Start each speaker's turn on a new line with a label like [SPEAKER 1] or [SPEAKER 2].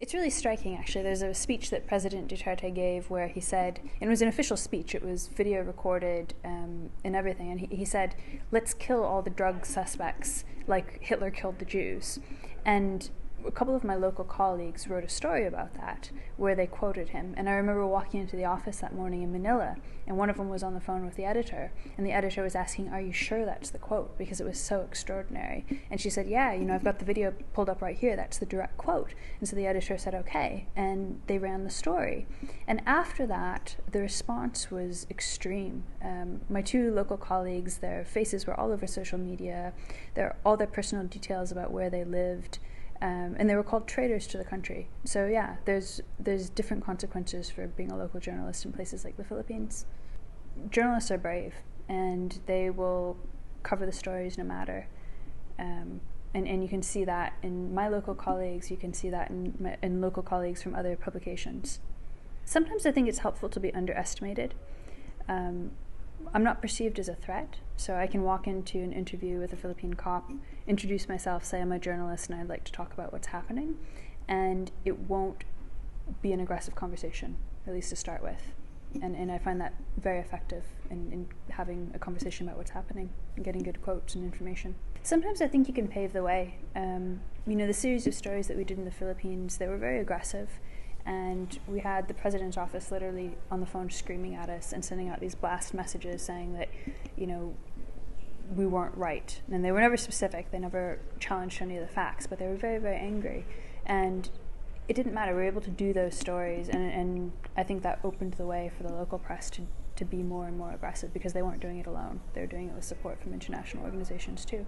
[SPEAKER 1] It's really striking, actually. There's a speech that President Duterte gave where he said, and it was an official speech, it was video recorded and everything, and he said, let's kill all the drug suspects like Hitler killed the Jews. And a couple of my local colleagues wrote a story about that where they quoted him, and I remember walking into the office that morning in Manila, and one of them was on the phone with the editor, and the editor was asking, are you sure that's the quote, because it was so extraordinary? And she said, yeah, I've got the video pulled up right here, that's the direct quote. And so the editor said, okay, and they ran the story. And after that, the response was extreme. My two local colleagues, their faces were all over social media, all their personal details about where they lived, and they were called traitors to the country. So yeah, there's different consequences for being a local journalist in places like the Philippines. Journalists are brave, and they will cover the stories no matter. And you can see that in my local colleagues, you can see that in local colleagues from other publications. Sometimes I think it's helpful to be underestimated. I'm not perceived as a threat, so I can walk into an interview with a Philippine cop, introduce myself, say I'm a journalist and I'd like to talk about what's happening, and it won't be an aggressive conversation, at least to start with. And I find that very effective in having a conversation about what's happening and getting good quotes and information. Sometimes I think you can pave the way. The series of stories that we did in the Philippines, they were very aggressive. And we had the president's office literally on the phone screaming at us and sending out these blast messages saying that, we weren't right. And they were never specific. They never challenged any of the facts, but they were very, very angry. And it didn't matter. We were able to do those stories, and I think that opened the way for the local press to be more and more aggressive, because they weren't doing it alone. They were doing it with support from international organizations too.